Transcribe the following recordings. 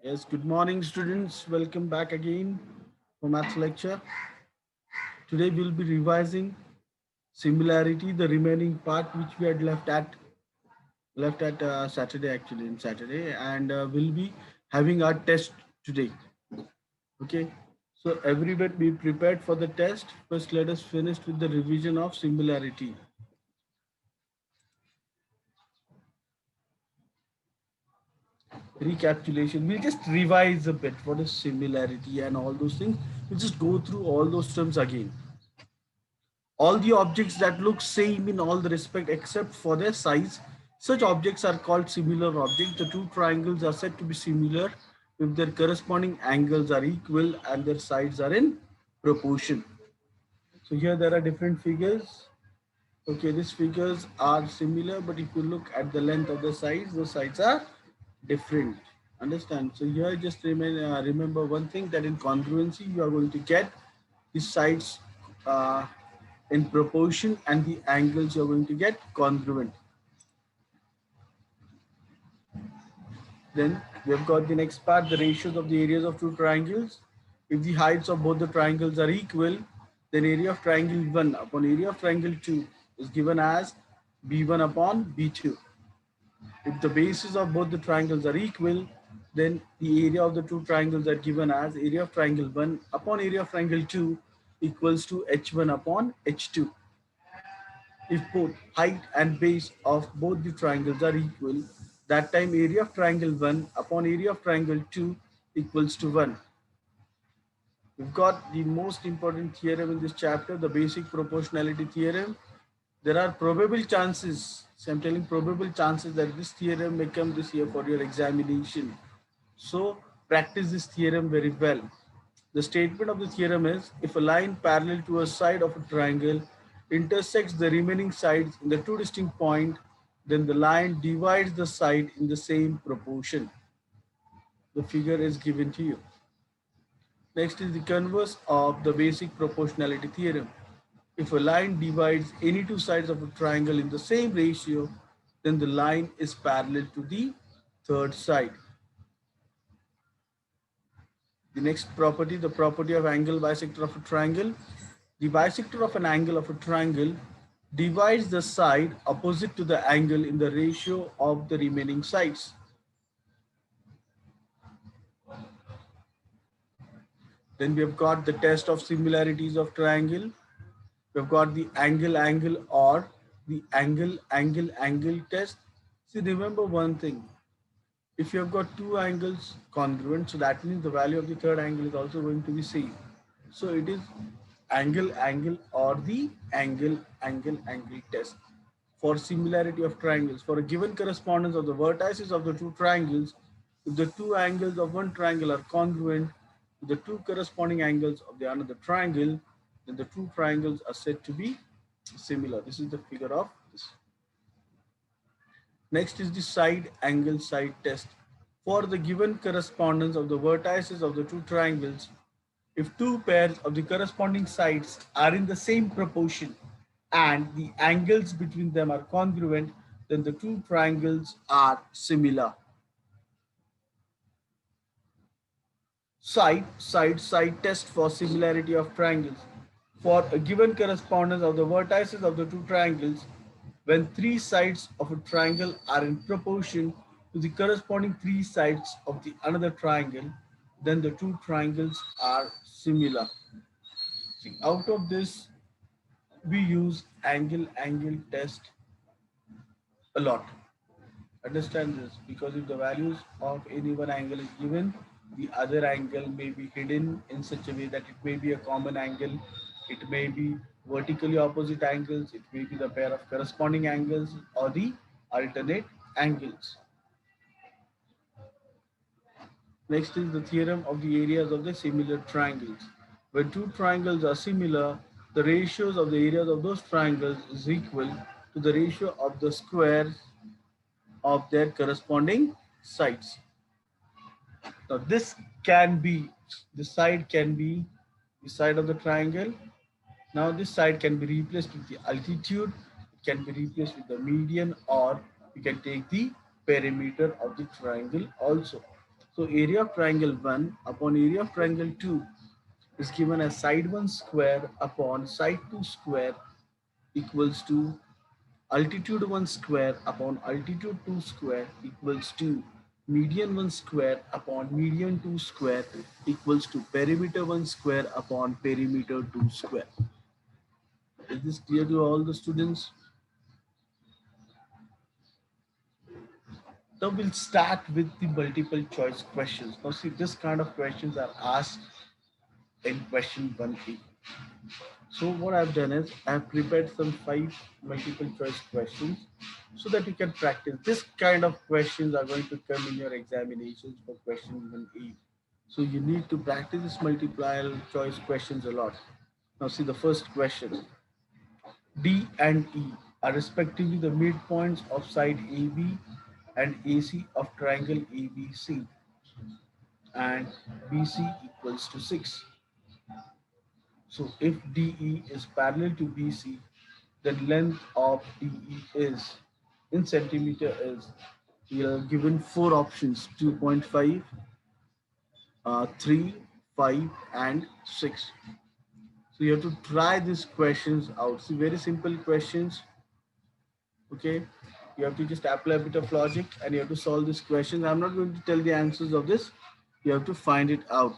Yes, good morning, students. Welcome back again for maths lecture. Today we'll be revising similarity, the remaining part which we had left at Saturday, actually in Saturday, and we'll be having our test today. Okay, so everyone be prepared for the test. First, let us finish with the revision of similarity. Recapitulation. We'll just revise a bit what is similarity and all those things. We'll just go through all those terms again. All the objects that look same in all the respect except for their size, such objects are called similar objects. The two triangles are said to be similar if their corresponding angles are equal and their sides are in proportion. So here there are different figures. Okay, these figures are similar, but if you look at the length of the sides are different. Understand? So here just remember one thing, that in congruency you are going to get the sides uh, in proportion and the angles you are going to get congruent. Then we have got the next part, the ratios of the areas of two triangles. If the heights of both the triangles are equal, then area of triangle 1 upon area of triangle 2 is given as B1 upon B2. If the bases of both the triangles are equal, then the area of the two triangles are given as area of triangle 1 upon area of triangle 2 equals to H1 upon H2. If both height and base of both the triangles are equal, that time area of triangle 1 upon area of triangle 2 equals to 1. We've got the most important theorem in this chapter, the basic proportionality theorem. There are probable chances, so I'm telling probable chances that this theorem may come this year for your examination. So practice this theorem very well. The statement of the theorem is, if a line parallel to a side of a triangle intersects the remaining sides in the two distinct points, then the line divides the side in the same proportion. The figure is given to you. Next is the converse of the basic proportionality theorem. If a line divides any two sides of a triangle in the same ratio, then the line is parallel to the third side. The next property, the property of angle bisector of a triangle. The bisector of an angle of a triangle divides the side opposite to the angle in the ratio of the remaining sides. Then we have got the test of similarities of triangle. We've got the angle or the angle test. See, remember one thing. If you have got two angles congruent, so that means the value of the third angle is also going to be same. So it is angle or the angle test. For similarity of triangles, for a given correspondence of the vertices of the two triangles, if the two angles of one triangle are congruent to the two corresponding angles of the another triangle, then the two triangles are said to be similar. This is the figure of this. Next is the side test. For the given correspondence of the vertices of the two triangles, if two pairs of the corresponding sides are in the same proportion and the angles between them are congruent, then the two triangles are similar. Side test for similarity of triangles. For a given correspondence of the vertices of the two triangles, when three sides of a triangle are in proportion to the corresponding three sides of the another triangle, then the two triangles are similar. See, out of this, we use angle test a lot. Understand this, because if the values of any one angle is given, the other angle may be hidden in such a way that it may be a common angle, it may be vertically opposite angles, it may be the pair of corresponding angles or the alternate angles. Next is the theorem of the areas of the similar triangles. When two triangles are similar, the ratios of the areas of those triangles is equal to the ratio of the squares of their corresponding sides. Now this can be, can be the side of the triangle. Now this side can be replaced with the altitude, it can be replaced with the median, or you can take the perimeter of the triangle also. So area of triangle 1 upon area of triangle 2 is given as side 1 square upon side 2 square equals to altitude 1 square upon altitude 2 square equals to median 1 square upon median 2 square equals to perimeter 1 square upon perimeter 2 square. Is this clear to all the students? Now we'll start with the multiple choice questions. Now see, this kind of questions are asked in question 1A. So what I've done is I've prepared some 5 multiple choice questions so that you can practice. This kind of questions are going to come in your examinations for question 1A. So you need to practice this multiple choice questions a lot. Now see the first question. D and E are respectively the midpoints of side AB and AC of triangle ABC, and BC equals to 6. So if DE is parallel to BC, then length of DE is in centimeter is, we are given 4 options: 2.5, 3, 5 and 6. So you have to try these questions out. See, very simple questions. Okay, you have to just apply a bit of logic and you have to solve these questions. I'm not going to tell the answers of this. You have to find it out.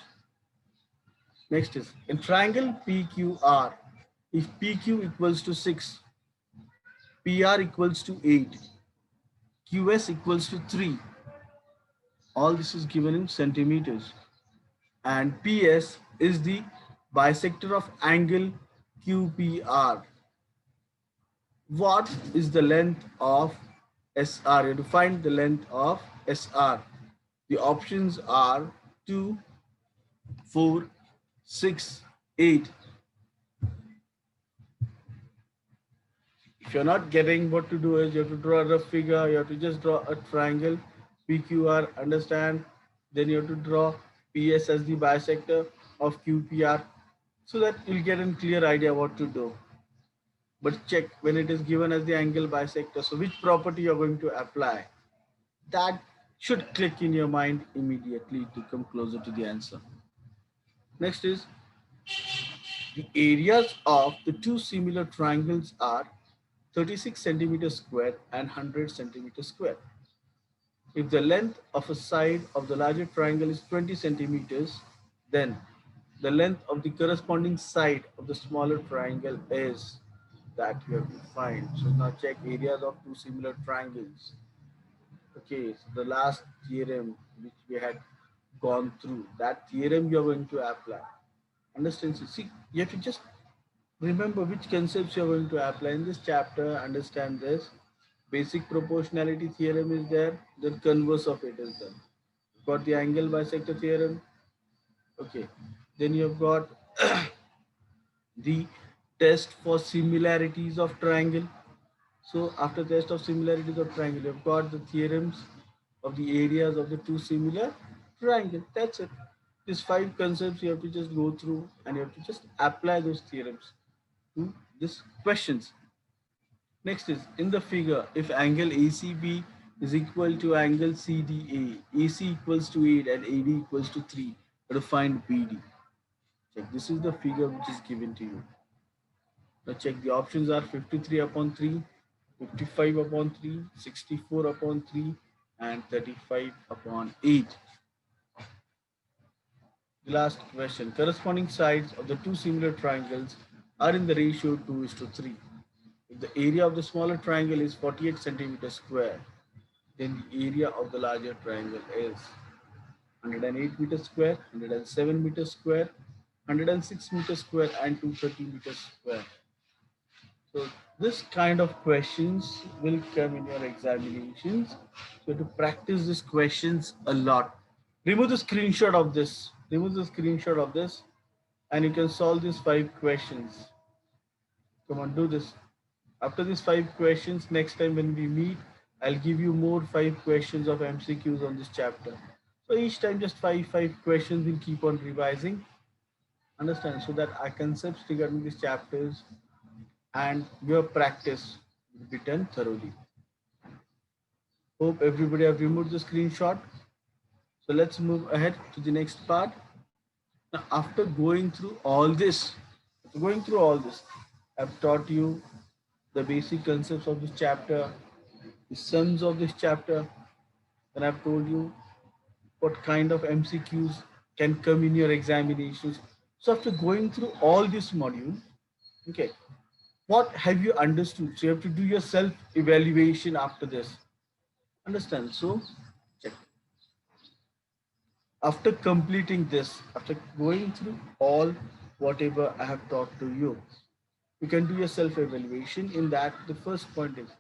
Next is in triangle PQR, if PQ equals to 6, PR equals to 8, QS equals to 3, all this is given in centimeters, and PS is the bisector of angle QPR. What is the length of SR? You have to find the length of SR. The options are 2, 4, 6, 8. If you're not getting what to do is you have to draw a rough figure, you have to just draw a triangle, PQR, understand, then you have to draw PS as the bisector of QPR so that you'll get a clear idea what to do. But check when it is given as the angle bisector, so which property you're going to apply. That should click in your mind immediately to come closer to the answer. Next is the areas of the two similar triangles are 36 centimeters square and 100 centimeters square. If the length of a side of the larger triangle is 20 centimeters, then the length of the corresponding side of the smaller triangle is, that you have to find. So now check areas of two similar triangles. Okay, so the last theorem which we had gone through, that theorem you are going to apply. Understand? So see, you have to just remember which concepts you are going to apply in this chapter. Understand this. Basic proportionality theorem is there, then converse of it is done. Got the angle bisector theorem. Okay, then you have got the test for similarities of triangle. So after test of similarities of triangle, you've got the theorems of the areas of the two similar triangle. That's it. These 5 concepts you have to just go through and you have to just apply those theorems to these questions. Next is in the figure, if angle ACB is equal to angle CDA, AC equals to 8 and AD equals to 3, you have to find BD. Check, this is the figure which is given to you. Now check, the options are 53 upon 3, 55 upon 3, 64 upon 3 and 35 upon 8. The last question, corresponding sides of the two similar triangles are in the ratio 2:3. If the area of the smaller triangle is 48 centimeters square, then the area of the larger triangle is 108 meters square, 107 meters square, 106 meters square and 230 meters square. So this kind of questions will come in your examinations. So to practice these questions a lot. Remove the screenshot of this. Remove the screenshot of this and you can solve these 5 questions. Come on, do this. After these 5 questions, next time when we meet, I'll give you more 5 questions of MCQs on this chapter. So each time just 5 questions, we'll keep on revising. Understand? So that our concepts regarding these chapters and your practice will be done thoroughly. Hope everybody have removed the screenshot. So let's move ahead to the next part. Now, after going through all this, I've taught you the basic concepts of this chapter, the sums of this chapter, and I've told you what kind of MCQs can come in your examinations. So after going through all this module, okay, what have you understood? So you have to do your self evaluation after this. Understand? So check. After completing this, after going through all whatever I have taught to you, you can do your self evaluation. In that, the first point is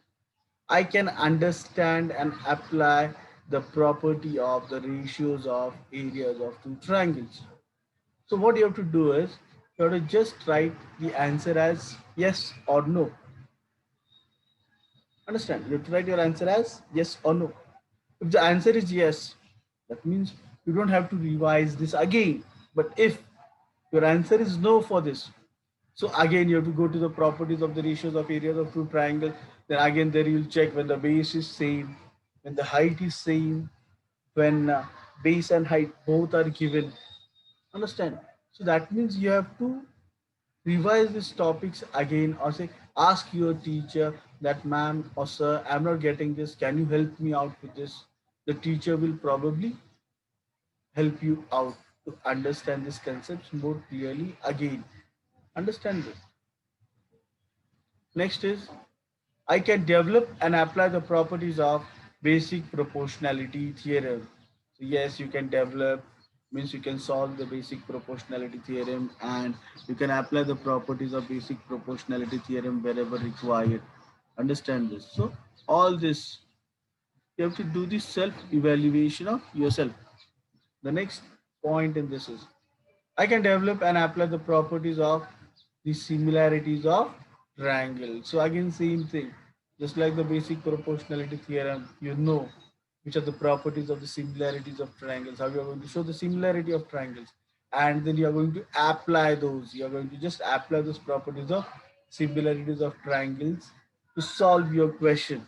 I can understand and apply the property of the ratios of areas of two triangles. So what you have to do is you have to just write the answer as yes or no. Understand? You have to write your answer as yes or no. If the answer is yes, that means you don't have to revise this again. But if your answer is no for this, so again you have to go to the properties of the ratios of areas of two triangles. Then again there you'll check when the base is same, when the height is same, when base and height both are given. Understand? So that means you have to revise these topics again, or say ask your teacher that ma'am or sir, I'm not getting this, can you help me out with this? The teacher will probably help you out to understand these concepts more clearly again. Understand this. Next is I can develop and apply the properties of basic proportionality theorem. So yes, you can develop means you can solve the basic proportionality theorem, and you can apply the properties of basic proportionality theorem wherever required. Understand this. So all this you have to do the self evaluation of yourself. The next point in this is I can develop and apply the properties of the similarities of triangle. So again, same thing. Just like the basic proportionality theorem, you know which are the properties of the similarities of triangles, how you are going to show the similarity of triangles. And then you are going to apply those. You are going to just apply those properties of similarities of triangles to solve your question.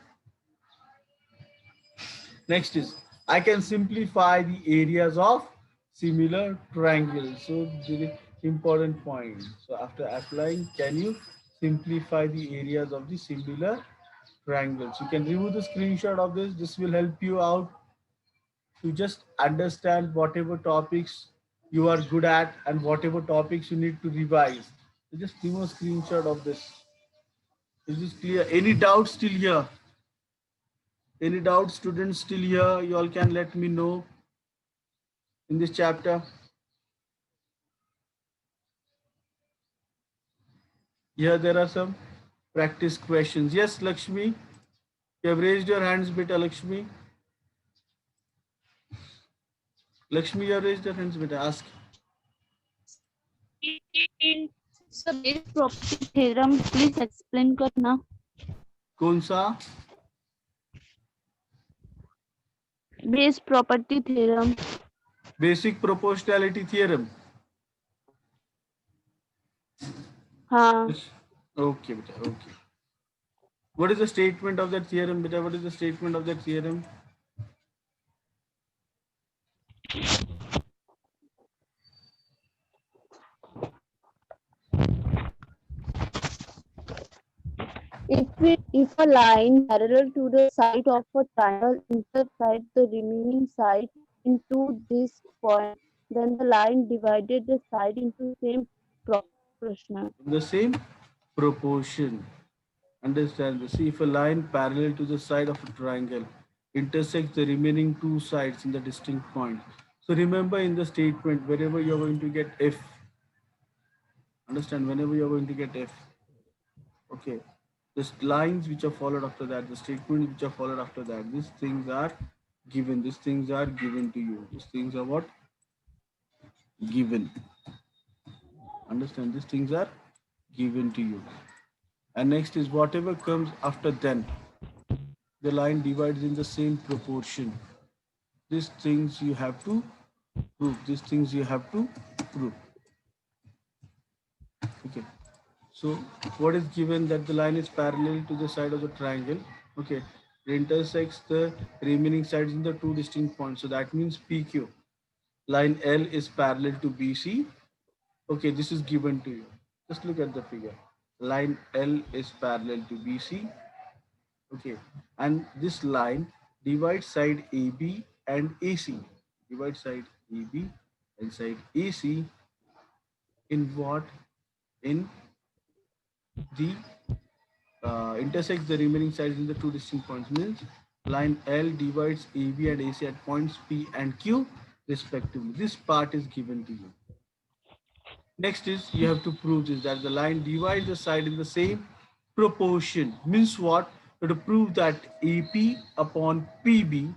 Next is I can simplify the areas of similar triangles. So the important point. So after applying, can you simplify the areas of the similar triangles? You can remove the screenshot of this. This will help you out to just understand whatever topics you are good at and whatever topics you need to revise. So just remove a screenshot of this. Is this clear? Any doubts still here? Any doubts, students still here? You all can let me know in this chapter. Here there are some practice questions. Yes, Lakshmi, you have raised your hands, beta Lakshmi. Lakshmi, you have raised your hands, beta. Ask. So base property theorem please explain करना. कौन सा? Base property theorem. Basic proportionality theorem. हाँ. Yes. Okay, beta. Okay. What is the statement of that theorem, beta? What is the statement of that theorem? If a line parallel to the side of a triangle intersects the remaining side into this point, then the line divided the side into same proportion. The same proportion. Understand this. See, if a line parallel to the side of a triangle intersects the remaining two sides in the distinct point. So remember in the statement, wherever you're going to get F, understand, whenever you're going to get F, okay, the lines which are followed after that, the statements which are followed after that, these things are given. These things are given to you. These things are what? Given. Understand? These things are given to you. And next is whatever comes after then. The line divides in the same proportion. These things you have to prove. These things you have to prove. Okay. So what is given that the line is parallel to the side of the triangle? Okay. It intersects the remaining sides in the two distinct points. So that means PQ. Line L is parallel to BC. Okay, this is given to you. Just look at the figure. Line L is parallel to BC. Okay, and this line divides side AB and AC. Divide side AB and side AC in what? In the intersects the remaining sides in the two distinct points. Means line L divides AB and AC at points P and Q respectively. This part is given to you. Next is you have to prove this, that the line divides the side in the same proportion. Means what? You have to prove that AP upon PB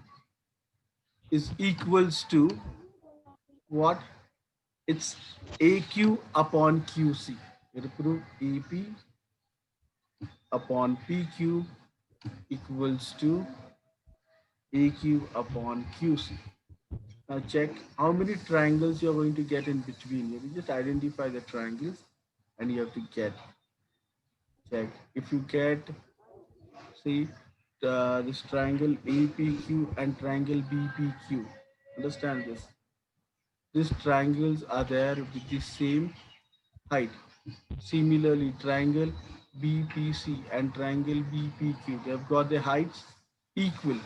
is equals to what? It's AQ upon QC. You have to prove AP upon PQ equals to AQ upon QC. Now check how many triangles you are going to get in between. You just identify the triangles and you have to get. Check. If you get, see, this triangle APQ and triangle BPQ. Understand this. These triangles are there with the same height. Similarly, triangle BPC and triangle BPQ, they have got the heights equal.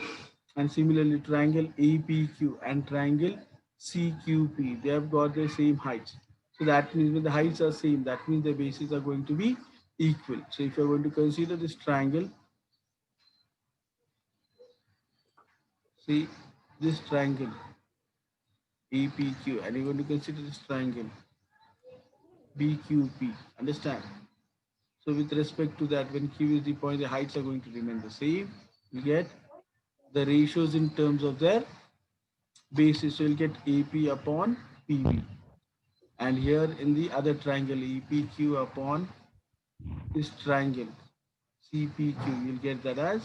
And similarly, triangle APQ and triangle CQP, they have got the same heights. So that means when the heights are same, that means the bases are going to be equal. So if you're going to consider this triangle, see this triangle APQ, and you're going to consider this triangle BQP. Understand? So with respect to that, when Q is the point, the heights are going to remain the same. You get the ratios in terms of their basis. So you'll get AP upon PB. And here in the other triangle, EPQ upon this triangle, CPQ, you'll get that as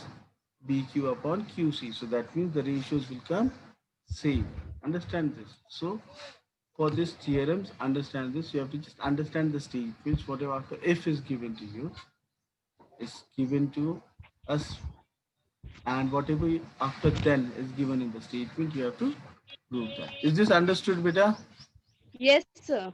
BQ upon QC. So that means the ratios will come same. Understand this. So for this theorems, understand this. You have to just understand the statements. Whatever after F is given to you is given to us, and whatever after then is given in the statement, you have to prove that. Is this understood, beta? Yes, sir.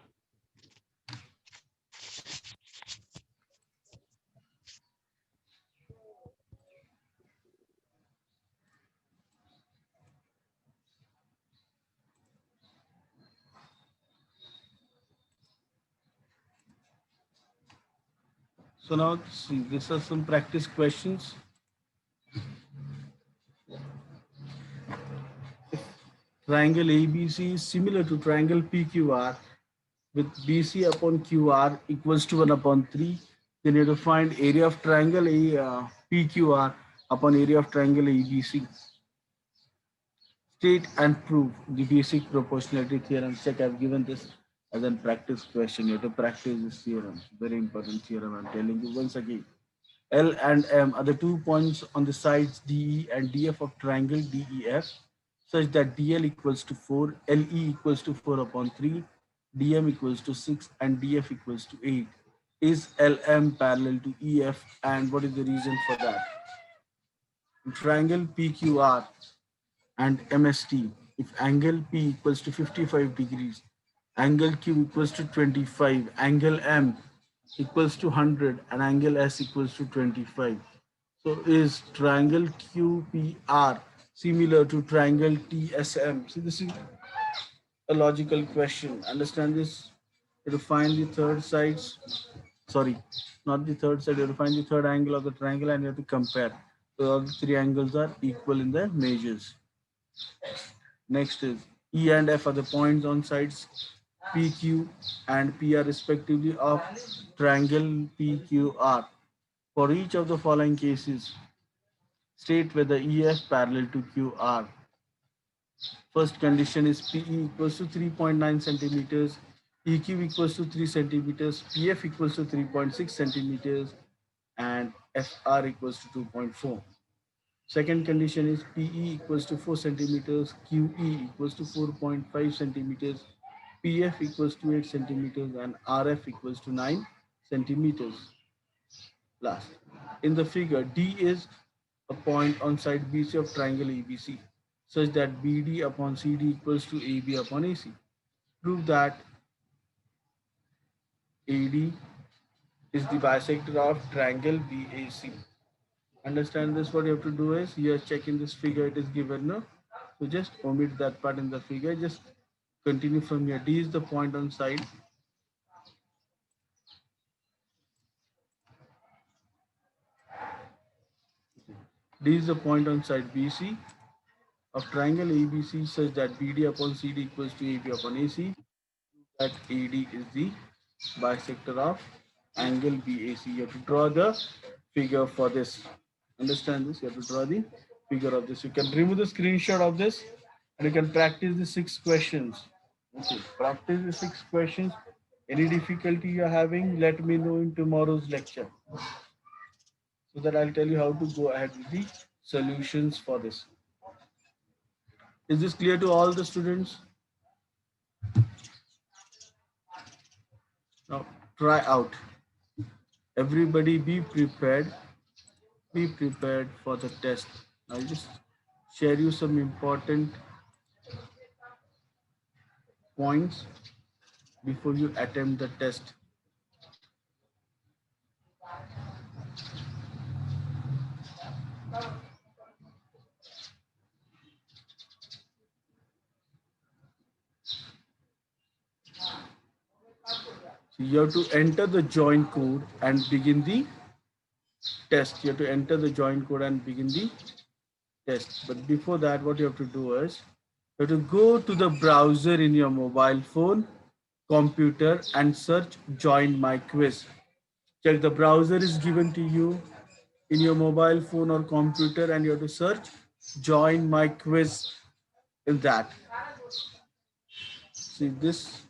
So now see, these are some practice questions. Triangle ABC is similar to triangle PQR with BC upon QR equals to 1 upon 3. Then you have to find area of triangle PQR upon area of triangle ABC. State and prove the basic proportionality theorem. Check, I've given this as a practice question. You have to practice this theorem. Very important theorem, I'm telling you once again. L and M are the 2 points on the sides DE and DF of triangle DEF, such that DL equals to 4, LE equals to 4 upon 3, DM equals to 6, and DF equals to 8. Is LM parallel to EF, and what is the reason for that? Triangle PQR and MST, if angle P equals to 55 degrees, angle Q equals to 25, angle M equals to 100, and angle S equals to 25. So is triangle QPR similar to triangle TSM? See, this is a logical question. Understand this? You have to find the third sides. Sorry, not the third side. You have to find the third angle of the triangle and you have to compare. So all the three angles are equal in the measures. Next is E and F are the points on sides PQ and PR respectively of triangle PQR. For each of the following cases, state whether EF parallel to QR. First condition is PE equals to 3.9 centimeters, EQ equals to 3 centimeters, PF equals to 3.6 centimeters, and FR equals to 2.4. Second condition is PE equals to 4 centimeters, QE equals to 4.5 centimeters, PF equals to 8 centimeters, and RF equals to 9 centimeters. Last, in the figure, D is a point on side BC of triangle ABC such that BD upon CD equals to AB upon AC. Prove that AD is the bisector of triangle BAC. Understand this? What you have to do is here check in this figure it is given, no? So just omit that part in the figure. Just continue from here. D is the point on side. D is the point on side BC of triangle ABC such that BD upon CD equals to AB upon AC. That AD is the bisector of angle BAC. You have to draw the figure for this. Understand this? You have to draw the figure of this. You can remove the screenshot of this and you can practice the 6 questions. Okay, practice the 6 questions. Any difficulty you are having, let me know in tomorrow's lecture so that I'll tell you how to go ahead with the solutions for this. Is this clear to all the students? Now try out. Everybody be prepared. Be prepared for the test. I'll just share you some important points before you attempt the test. So you have to enter the join code and begin the test. You have to enter the join code and begin the test. But before that, what you have to do is you have to go to the browser in your mobile phone, computer, and search join my quiz. Check the browser is given to you in your mobile phone or computer, and you have to search join my quiz in that. See, this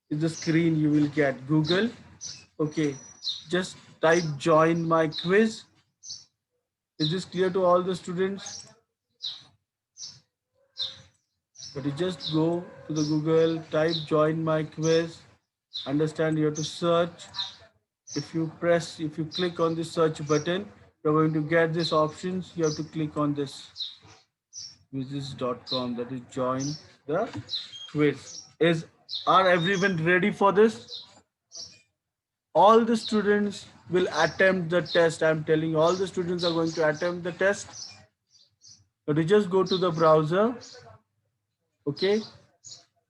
is the screen you will get. Google. Okay, just type join my quiz. Is this clear to all the students? But you just go to the Google, type join my quiz. Understand you have to search. If you click on the search button, you're going to get these options. You have to click on this quizzes.com, that is join the quiz. Are everyone ready for this? All the students will attempt the test. I'm telling you, all the students are going to attempt the test. But you just go to the browser, okay,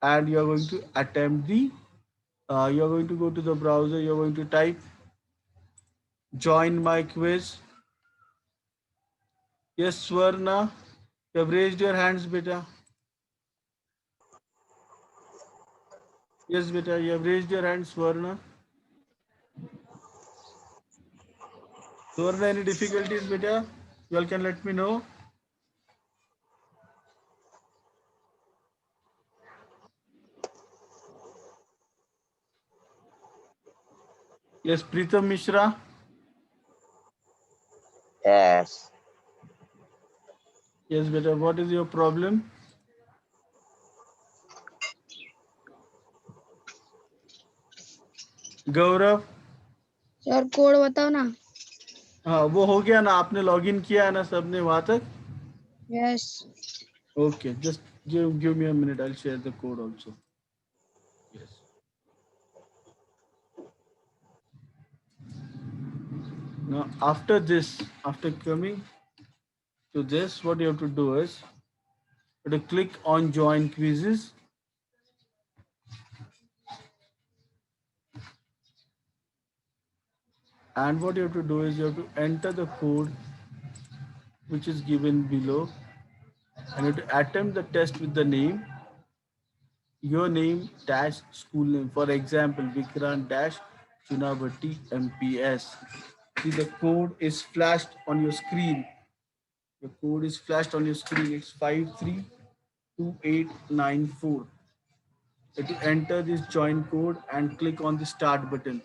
and you're going to attempt the you're going to go to the browser, you're going to type join my quiz. Yes, Swarna, you have raised your hands, beta. Yes, beta, you have raised your hand, Swarna. Swarna, any difficulties, beta? You all can let me know. Yes, Pritam Mishra. Yes. Yes, beta, what is your problem? Gaurav, sir code बताओ ना. हाँ वो हो गया ना, आपने login किया है ना सबने वहां तक? Yes. Okay, just give me a minute, I'll share the code also. Yes. Now after this, after coming to this, what you have to do is you have to click on join quizzes. And what you have to do is you have to enter the code which is given below, and you have to attempt the test with the name, your name dash school name. For example, Vikrant dash Chunabhatti MPS. See, the code is flashed on your screen. The code is flashed on your screen. It's 532894. You have to enter this join code and click on the start button.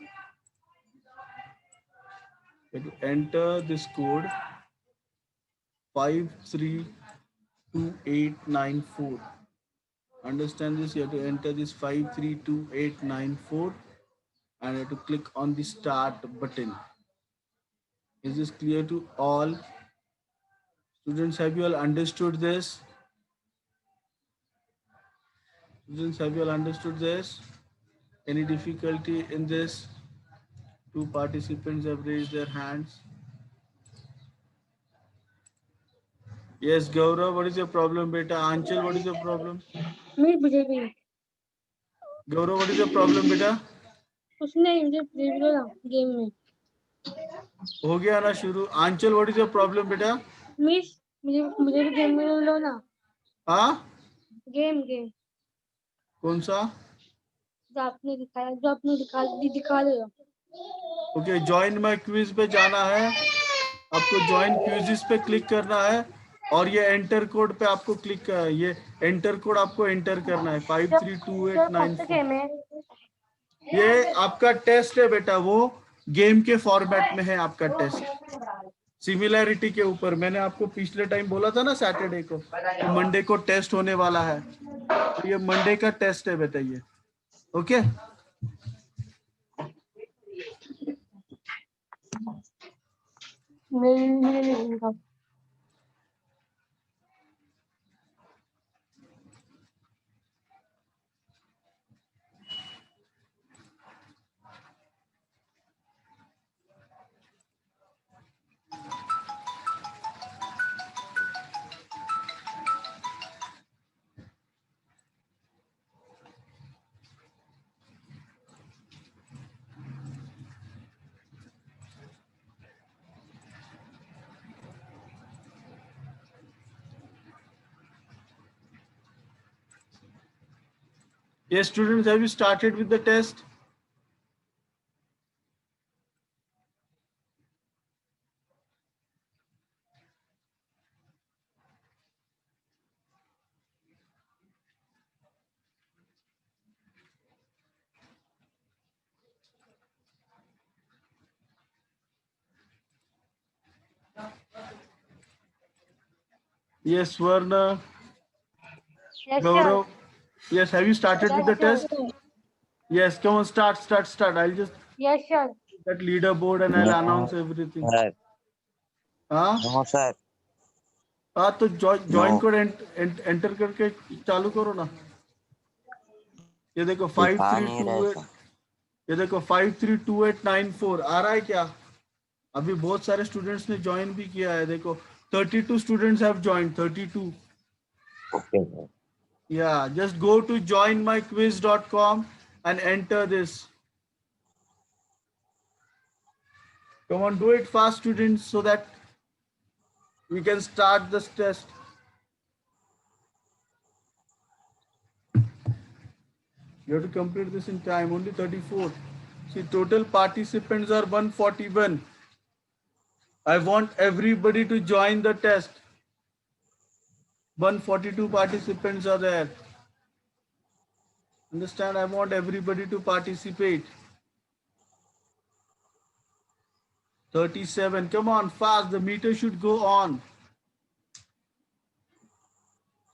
You have to enter this code 532894. Understand this? You have to enter this 532894 and you have to click on the start button. Is this clear to all? Students, have you all understood this? Students, have you all understood this? Any difficulty in this? Two participants have raised their hands. Yes, Gaurav, what is your problem, beta? Anchal, what is your problem? मैं BJP Gaurav, what is your problem, beta? उसने मुझे BJP बोला game में हो गया ना शुरू. Anchal, what is your problem, beta? Miss मुझे मुझे भी गेम में लो ना हाँ, गेम गेम कौन सा? जो आपने दिखा दो ओके, ज्वाइन माय क्विज पे जाना है. आपको ज्वाइन क्विज़ पे क्लिक करना है और ये एंटर कोड पे आपको क्लिक करना है. ये एंटर कोड आपको एंटर करना है 532894. गेम है ये आपका टेस्ट है बेटा, वो गेम के फॉर्मेट में है आपका टेस्ट. सिमिलैरिटी के ऊपर मैंने आपको पिछले टाइम बोला था ना, सैटरडे को, तो मंडे को टेस्ट होने वाला है. तो ये मंडे का टेस्ट है बेटा ये. ओके, मेरे yes students, have you started with the test? Yes, Swarna, Gaurav. Yes, have you started with the test? Yes, come on, start. I'll just yes sir that leaderboard and I'll announce everything. Sir. हाँ No, sir. हाँ, तो join code enter करके चालू करो ना. ये देखो दिखा नहीं रहा है, 5328, ये देखो 532894 आ रहा है क्या? अभी बहुत सारे स्टूडेंट्स ने ज्वाइन भी किया है. देखो 32 students have joined. 32. Okay, sir. Yeah, just go to joinmyquiz.com and enter this. Come on, do it fast, students, so that we can start this test. You have to complete this in time. Only 34. See, total participants are 141. I want everybody to join the test. 142 participants are there. Understand? I want everybody to participate. 37. Come on, fast. The meter should go on.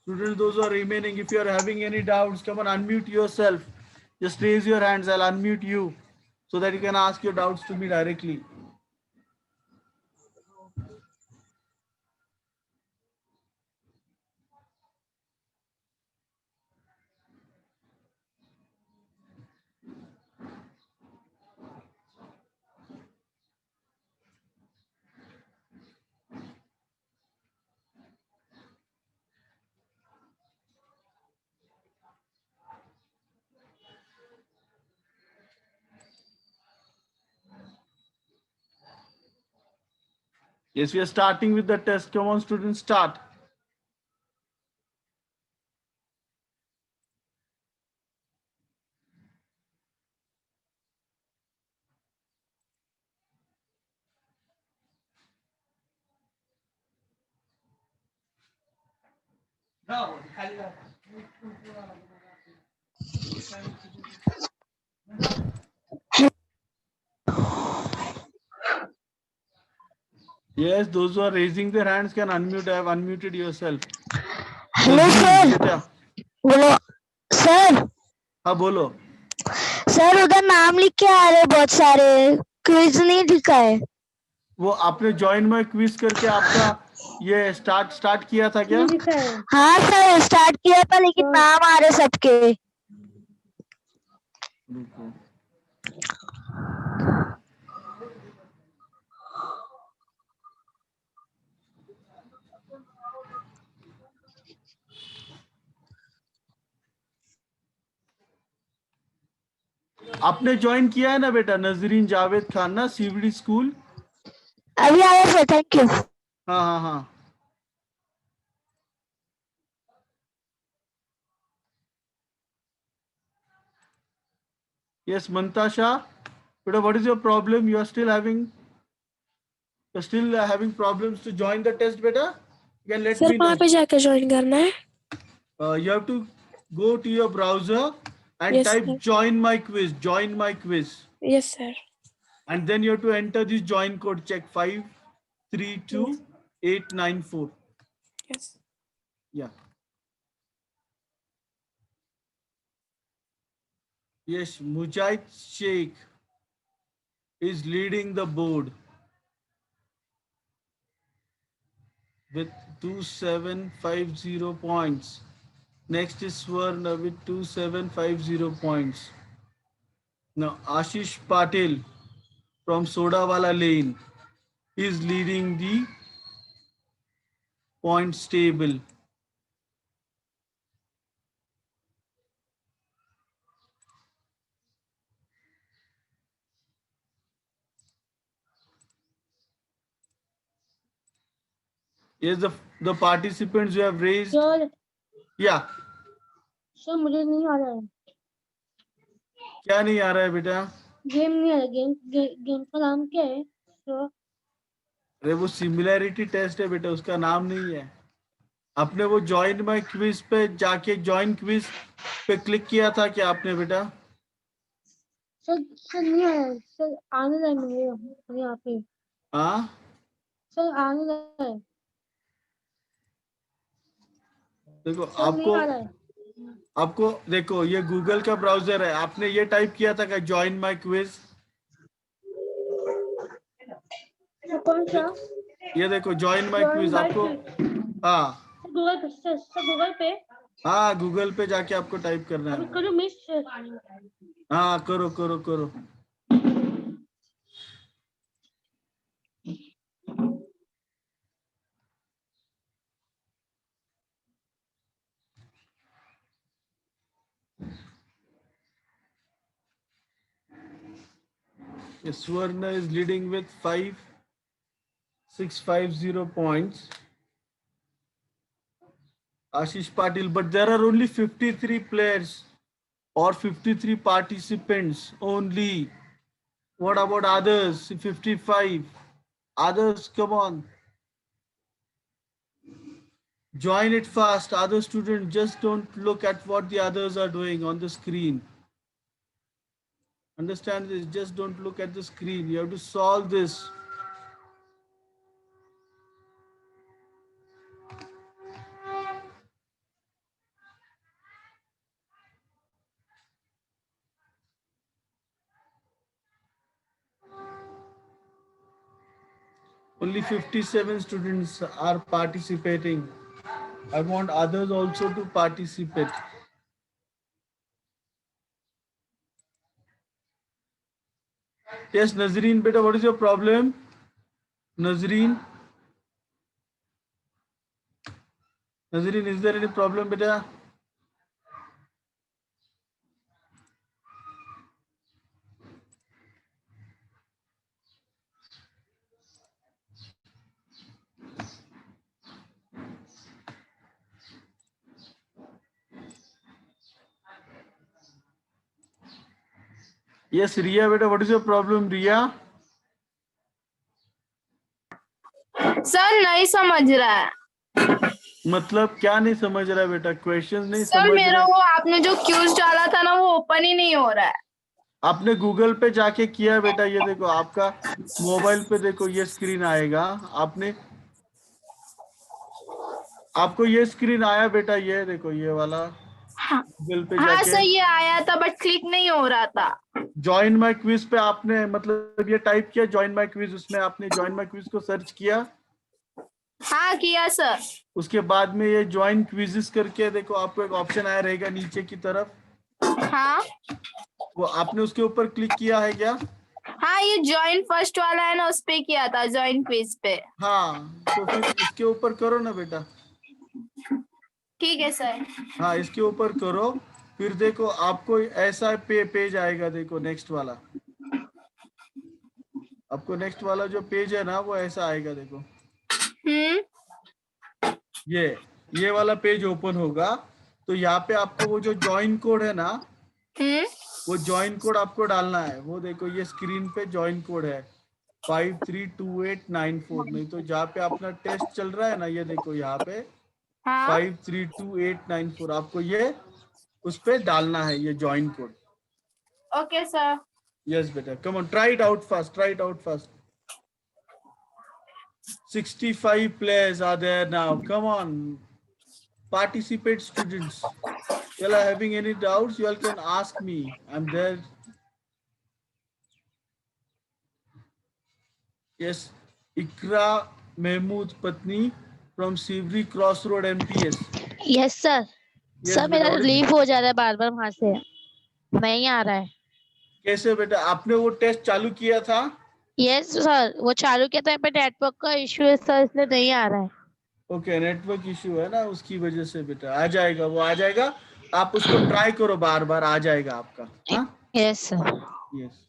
Students, those who are remaining, if you are having any doubts, come on, unmute yourself. Just raise your hands. I'll unmute you so that you can ask your doubts to me directly. Yes, we are starting with the test. Come on, students, start. Yes, those who are raising their hands can unmute. I have unmuted yourself. Hello sir. बेटा, बोलो sir. हाँ बोलो. Sir उधर नाम लिख के आ रहे बहुत सारे, क्विज नहीं लिखा है. वो आपने ज्वाइन में क्विज करके आपका ये स्टार्ट किया था क्या? नहीं लिखा है। हाँ सर स्टार्ट किया था लेकिन सर। नाम आ रहे सबके। रुको। आपने ज्वाइन किया है ना बेटा नजरीन जावेद खान ना सीवड़ी स्कूल? अभी आया सर थैंक यू। हाँ हाँ हाँ। Yes, Mantasha. But what is your problem? You are still having problems to join the test, beta. You can let sir me कहाँ know. पे जाकर ज्वाइन करना है? You have to go to your browser and Yes, type sir. join my quiz. Join my quiz. Yes, sir. And then you have to enter this join code. Check 532894. Yes. Yeah. Yes, Mujahid Sheikh is leading the board with 2750 points. Next is Swarna with 2750 points. Now Ashish Patil from Sodawala Lane is leading the points table. Yes, the participants who have raised. Sir Yeah. Sir मुझे नहीं आ रहा है। क्या नहीं आ रहा है बेटा? Game नहीं आ रहा। गेम का नाम क्या है सर? अरे वो सिमिलैरिटी टेस्ट है बेटा, उसका नाम नहीं है। आपने वो ज्वाइन माय क्विज पे जाके ज्वाइन क्विज पे क्लिक किया था क्या आपने बेटा? सर नहीं आ रहा है। सर आने रहा है मेरे यहाँ पे। हाँ सर आने रहा है। देखो सर नहीं आ रहा है। आपको देखो ये गूगल का ब्राउजर है, आपने ये टाइप किया था क्या ज्वाइन माय क्विज? सर कौन सा? ये देखो ज्वाइन माय क्विज आपको। हाँ गूगल पे सर गूगल पे। हाँ गूगल पे जाके आपको टाइप करना अभी है। करूँ मिस? हाँ करो करो करो। Swarna is leading with 5650 points. Ashish Patil, but there are only 53 players or 53 participants only. What about others? 55. Others, come on. Join it fast. Other students, just don't look at what the others are doing on the screen. Understand this? Just don't look at the screen. You have to solve this. Only 57 students are participating. I want others also to participate. Yes, Nazreen, beta, what is your problem? Nazreen? Nazreen, is there any problem, beta? Yes, Riya, beta, what is your problem, Riya? Sir नहीं समझ रहा है। मतलब क्या नहीं समझ रहा है बेटा? क्वेश्चन नहीं सर समझ मेरा रहे? वो आपने जो क्यूज डाला था ना वो ओपन ही नहीं हो रहा है। आपने गूगल पे जाके किया है बेटा? ये देखो आपका मोबाइल पे देखो ये स्क्रीन आएगा। आपको ये स्क्रीन आया बेटा, ये देखो ये वाला गूगल पे हाँ जाके सर ये आया था बट क्लिक नहीं हो रहा था। ज्वाइन माय क्विज पे आपने मतलब ये टाइप किया ज्वाइन माय क्विज, उसमें आपने ज्वाइन माय क्विज को सर्च किया। हाँ किया सर। उसके बाद में ये ज्वाइन क्विजेस करके देखो, आपको एक ऑप्शन आया रहेगा नीचे की तरफ, हाँ वो आपने उसके ऊपर क्लिक किया है क्या? हाँ, ये ज्वाइन फर्स्ट वाला है ना, उस पे किया था, ज्वाइन क्विज पे। हाँ, तो फिर इसके ऊपर करो ना बेटा। ठीक है सर। हाँ, इसके ऊपर करो, फिर देखो आपको ऐसा पेज आएगा, देखो नेक्स्ट वाला, आपको नेक्स्ट वाला जो पेज है ना वो ऐसा आएगा, देखो ये वाला पेज ओपन होगा। तो यहाँ पे आपको वो जो ज्वाइन कोड है ना, वो ज्वाइन कोड आपको डालना है। वो देखो ये स्क्रीन पे ज्वाइन कोड है 532894। नहीं तो जहाँ पे अपना टेस्ट चल रहा है ना, ये देखो यहाँ पे हाँ 532894, आपको ये उस पे डालना है ये join code. Okay sir. Yes बेटा, come on, try it out fast, try it out fast. 65 players are there now. Come on, participate students. You are having any doubts, you all can ask me, I'm there. Yes, Ikra Mahmood Patni from Sivri Crossroad MPS. Yes sir. Yes, sir मेरा बेटा, leave हो जा रहा है बार बार, वहां से नहीं आ रहा है। कैसे बेटा, आपने वो टेस्ट चालू किया था? यस सर, वो चालू किया था, पे नेटवर्क का इश्यू है सर, इसलिए नहीं आ रहा है। ओके, नेटवर्क इशू है ना, उसकी वजह से बेटा आ जाएगा, वो आ जाएगा। आप उसको ट्राई करो बार बार, आ जाएगा आपका। हाँ yes sir. Yes.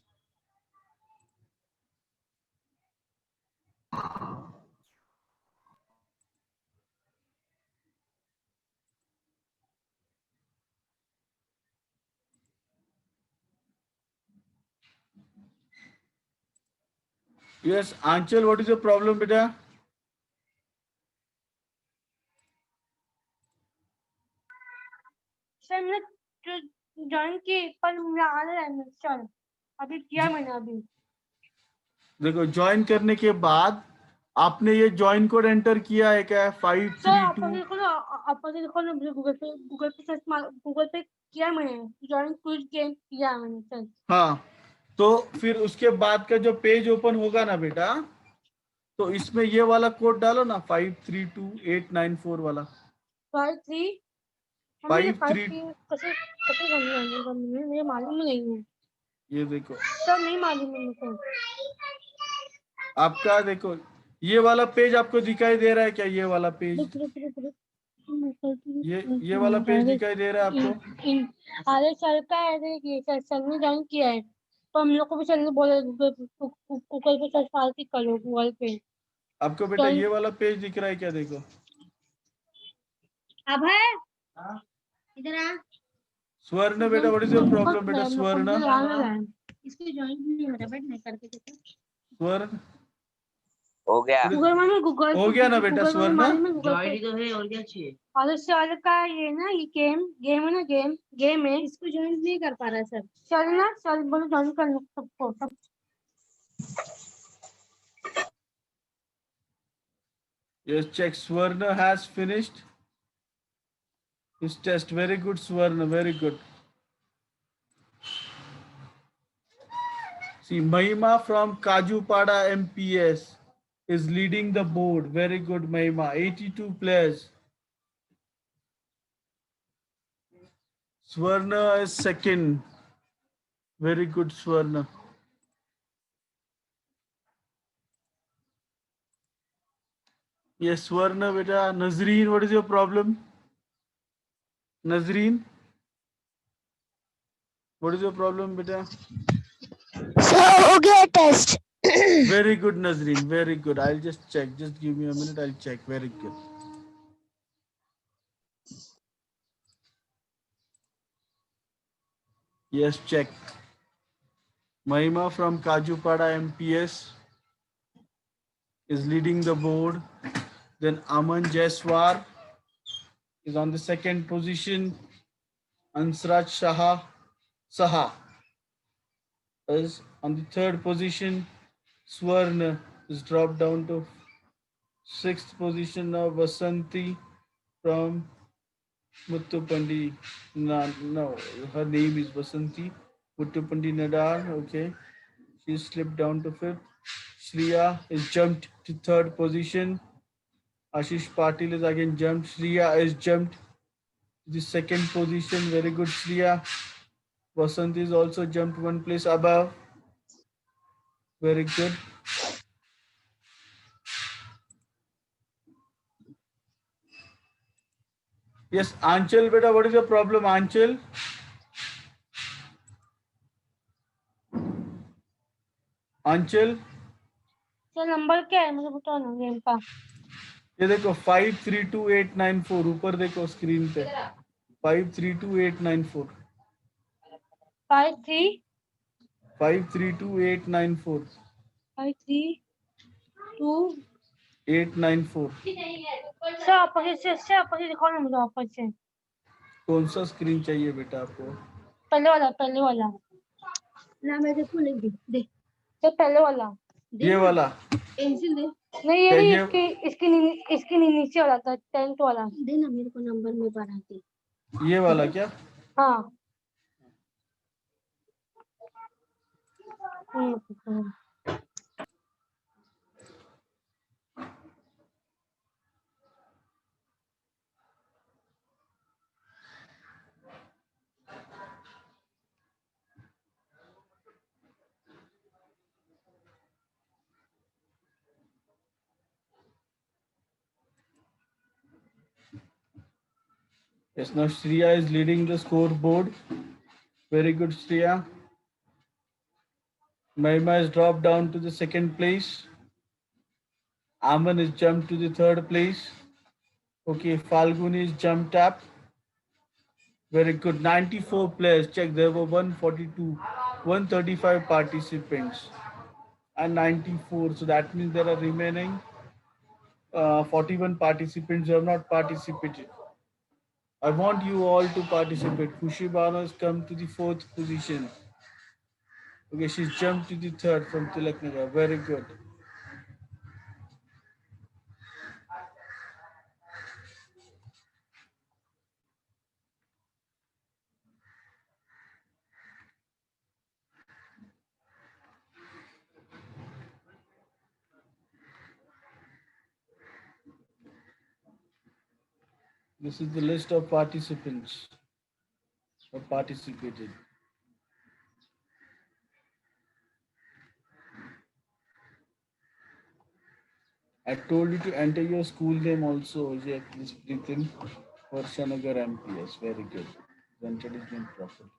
Yes, Anchal, what is your problem, beta? Sir मैंने ज्वाइन की पर मुझे आ रहा है सर, अभी किया मैंने अभी। देखो, ज्वाइन करने के बाद आपने ये ज्वाइन कोड एंटर किया है क्या? सर 532। देखो ना, मुझे गूगल पे सर्च मार, गूगल पे किया मैंने, ज्वाइन क्विज गेम किया मैंने सर। हाँ, तो फिर उसके बाद का जो पेज ओपन होगा ना बेटा, तो इसमें ये वाला कोड डालो ना, 532894 वाला। 53 53 कैसे कैसे करना है मुझे मालूम नहीं है ये देखो सर, नहीं मालूम है मुझे। आपका, देखो ये वाला पेज आपको दिखाई दे रहा है क्या? ये वाला पेज, ये वाला पेज दिखाई दे रहा है आपको? अरे सर का है कि सर ने ज्वाइन किया है, तो हम लोग को भी सर ने बोला गूगल पे सर्च मार के करो गूगल पे। आपको बेटा ये वाला पेज दिख रहा है क्या? देखो, अब है इधर आ। स्वर्ण बेटा, व्हाट इज योर प्रॉब्लम बेटा? स्वर्ण, इसको ज्वाइन नहीं हो रहा, बैठ नहीं करके देखो। स्वर्ण हो गया। गूगल हो गया ना बेटा? स्वर्ण ज्वाइन तो है और क्या चाहिए। और सर का ये ना, ये गेम है ना, गेम है, इसको ज्वाइन नहीं कर पा रहा है सर। सर ना, सर बोलो ज्वाइन कर लो सबको सब। Yes, check. Swarna has finished his test. Very good, Swarna. Very good. See, Mahima from Kajupada MPS is leading the board. Very good, Mahima. 82 players. Swarna is second. Very good, Swarna. Yes, Swarna, beta. Nazreen, what is your problem? Nazreen, what is your problem, beta? Sir हो गया test. Very good, Nazreen. Very good. I'll just check. Just give me a minute. I'll check. Very good. Yes, check. Mahima from Kajupada MPS is leading the board. Then Aman Jaiswar is on the second position. Ansraj Saha is on the third position. Swarna is dropped down to sixth position now. Vasanti from Muttupandi. No, her name is Vasanti. Muttupandi Nadar. Okay. She slipped down to fifth. Shriya is jumped to third position. Ashish Patil is again jumped. Shriya is jumped to the second position. Very good, Shriya. Vasant is also jumped one place above. Very good. Yes, Anchal, beta, what is your problem, Anchal? Anchal, sir number क्या है मुझे बताओ ना game का. ये देखो 532894 ऊपर देखो स्क्रीन पे 532894 5 3 532894 5 3 2. 894 सर अपोजिट दिखाओ ना मुझे अपोजिट से. कौन सा स्क्रीन चाहिए बेटा आपको? पहले वाला ना मैं देखो नहीं दे सर पहले वाला ये वाला पेंसिल दे. नहीं ये क्या नहीं ये इसके नीचे वाला था 10th वाला दे ना मेरे को नंबर में पढ़ाते. ये वाला क्या? हाँ. Yes, now Shriya is leading the scoreboard. Very good, Shriya. Mahima has dropped down to the second place. Aman is jumped to the third place. Okay, Falguni is jumped up. Very good. 94 players. Check, there were 142, 135 participants and 94. So that means there are remaining 41 participants who have not participated. I want you all to participate. Khushi Bano has come to the fourth position. Okay, she's jumped to the third from Tilaknagar. Very good. This is the list of participants who participated. I told you to enter your school name also, Ajay. Please Pritin Varshanagar MPS. Very good. You entered his name properly.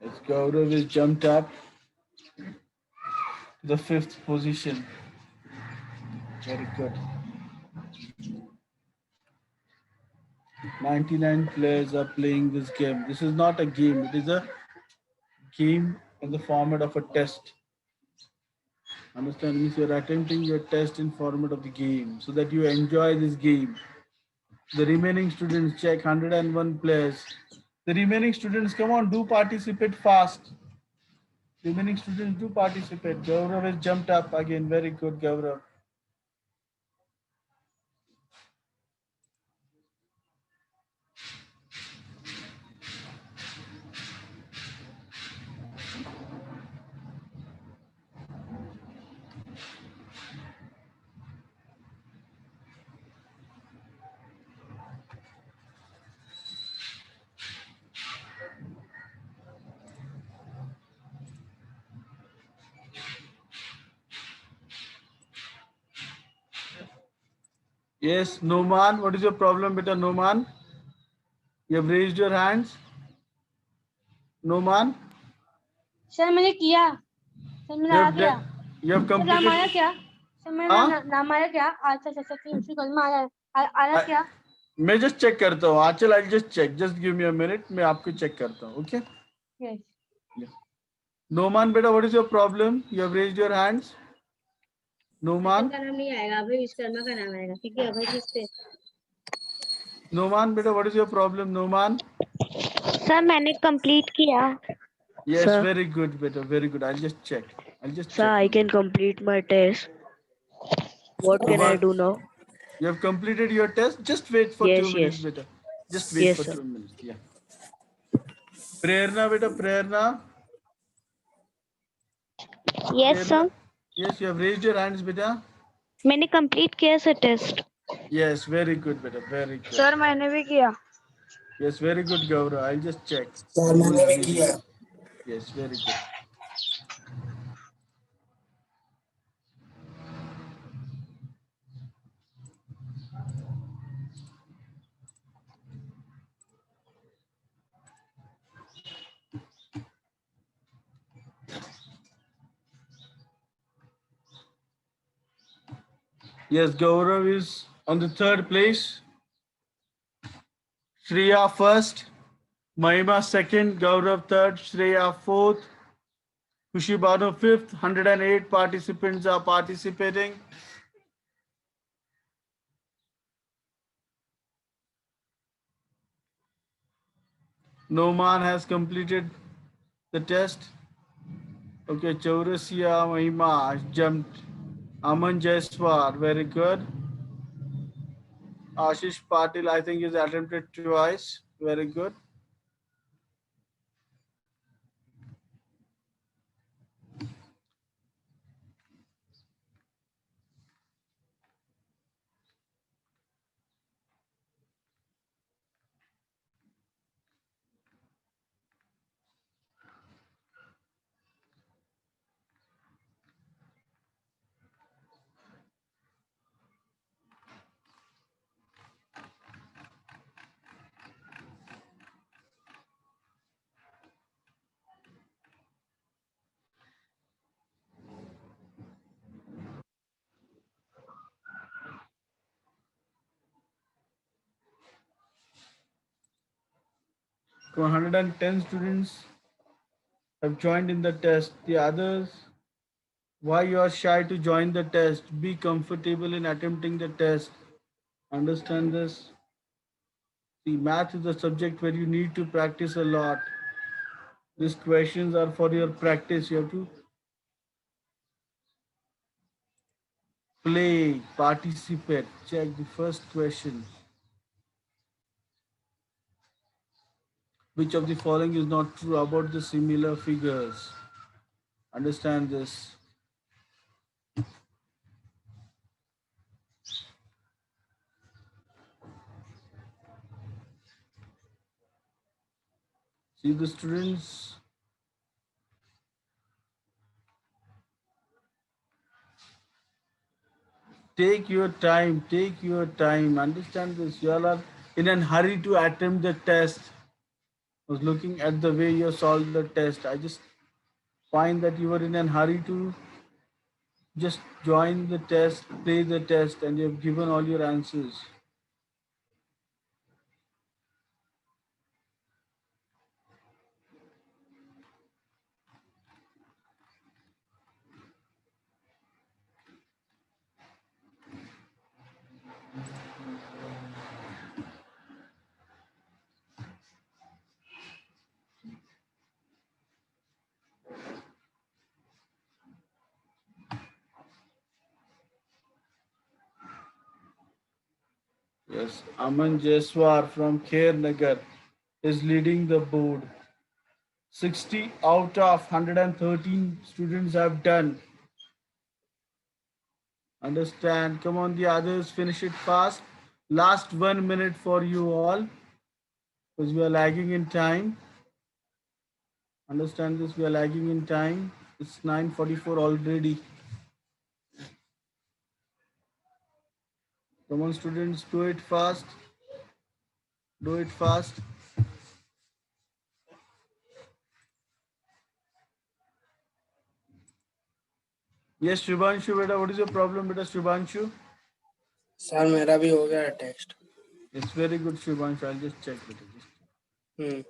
As Gaurav is jumped up to the fifth position. Very good. 99 players are playing this game. This is not a game. It is a game in the format of a test. Understand? Means you're attempting your test in format of the game so that you enjoy this game. The remaining students check 101 players. The remaining students, come on, do participate fast. Remaining students do participate. Gaurav has jumped up again. Very good, Gaurav. Yes, Noman, what is your problem, beta Noman? You have raised your hands. Noman, sir मैंने किया. Sir you मेरा आ have, गया. you have sir नाम आया completed. क्या? Sir मेरा हाँ? नाम आया क्या? अच्छा अच्छा सर उसी कल में आया क्या? मैं just check करता हूँ. Achal, I'll just check. Just give me a minute. मैं आपको check करता हूँ. Okay? Yes. Noman, beta, what is your problem? You have raised your hands. Noman. का नाम नहीं आएगा, अभी विश्वकर्मा का नाम आएगा. ठीक है, अभी किससे? Noman, beta, what is your problem? Noman. Sir मैंने कंप्लीट किया. Yes, Sir. very good, beta. Very good. I'll just check. I'll just Sir, check. I can complete my test. What can I Subhan, do now? you have completed your test. Just wait for Yes, 2 minutes, yes. beta. Just wait Yes, for sir. 2 minutes. Yeah. Prerna, beta. Prerna. Yes, Prerna. sir. Yes, you have raised your hands, beta. मैंने complete किया sir test. Yes, very good, beta. Very good. Sir मैंने भी किया. Yes, very good, Gaurav. I'll just check. Sir Who मैंने is भी leading? किया. Yes, very good. Yes, Gaurav is on the 3rd place. Shreya first. Mahima second. Gaurav third. Shreya fourth. Kushibano fifth. 108 participants are participating. Noman has completed the test. Okay, Chaurasia Mahima has jumped. Aman Jaiswar, very good. Ashish Patil, I think, is attempted twice. Very good. So 110 students have joined in the test. The others, why you are shy to join the test? Be comfortable in attempting the test. Understand this? See, math is a subject where you need to practice a lot. These questions are for your practice. You have to play, participate. Check the first question. Which of the following is not true about the similar figures? Understand this. See the students. Take your time, take your time. Understand this. You all are in a hurry to attempt the test. I was looking at the way you solved the test. I just find that you were in a hurry to just join the test, play the test, and you have given all your answers. Yes, Aman Jeswar from Kher Nagar is leading the board. 60 out of 113 students have done. Understand? Come on, the others, finish it fast. Last 1 minute for you all because we are lagging in time. Understand this? We are lagging in time. It's 9:44 already. Come on, students, do it fast. Do it fast. Yes, Shubhanshu, beta, what is your problem, beta, Shubhanshu? Sir मेरा भी हो गया test. It's very good, Shubhanshu. I'll just check it.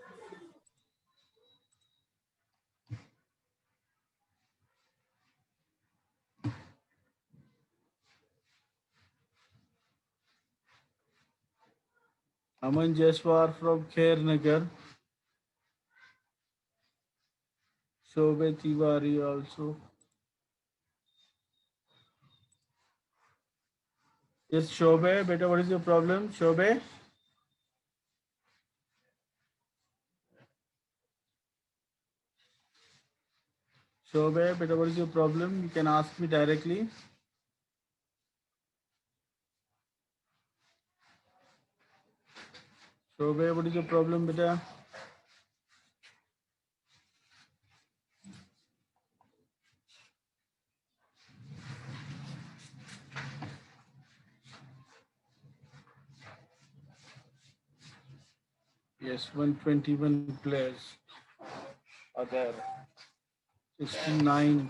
Aman Jeswar from Kher Nagar. Shobhe Tiwari also. Yes, Shobe, beta, what is your problem? Shobe? Shobe, beta, what is your problem? You can ask me directly. Shobe, what is your problem, beta? Yes, 121 players are there. 69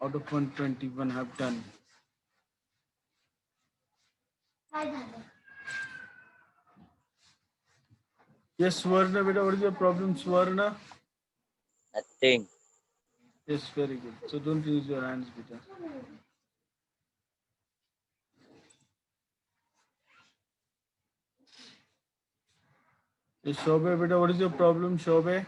out of 121 have done. Yes, Swarna, beta, what is your problem, Swarna? Nothing. Yes, very good. So don't use your hands, beta. Yes, Shobe, beta, what is your problem, Shobe?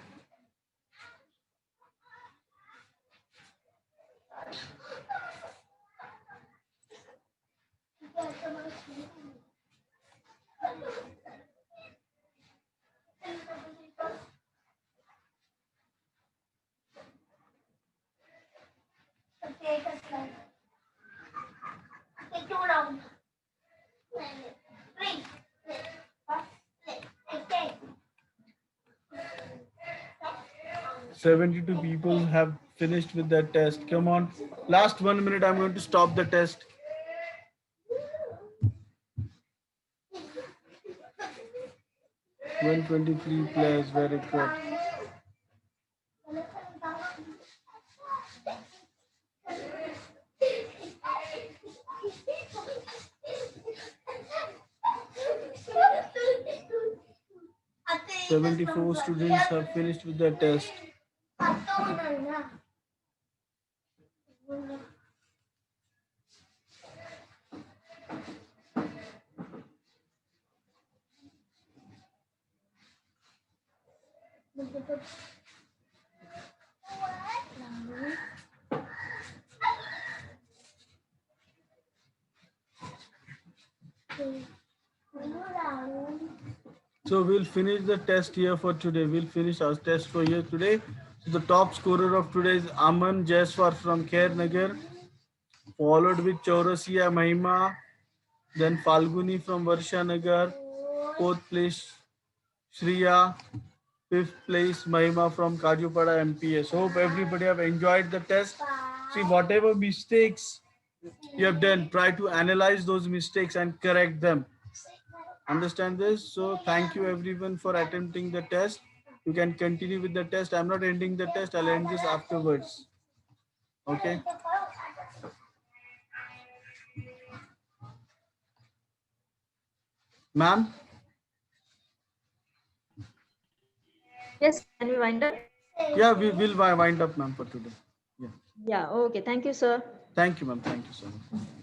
Take two rounds. 72 people have finished with that test. Come on. Last 1 minute, I'm going to stop the test. One 23 players, very good. "74 students have finished with their test. So we'll finish the test here for today. We'll finish our test for here today. So the top scorer of today is Aman Jaiswar from Khair Nagar, followed with Chaurasia Mahima, then Falguni from Varsha Nagar, fourth place Shriya, fifth place Mahima from Kajupada MPS. Hope everybody have enjoyed the test. See, whatever mistakes you have done, try to analyze those mistakes and correct them. Understand this? So thank you everyone for attempting the test. You can continue with the test. I'm not ending the test. I'll end this afterwards. Okay. Ma'am? Yes, can we wind up? Yeah, we will wind up, ma'am, for today. Yeah. Yeah, okay. Thank you, sir. Thank you, ma'am. Thank you so much.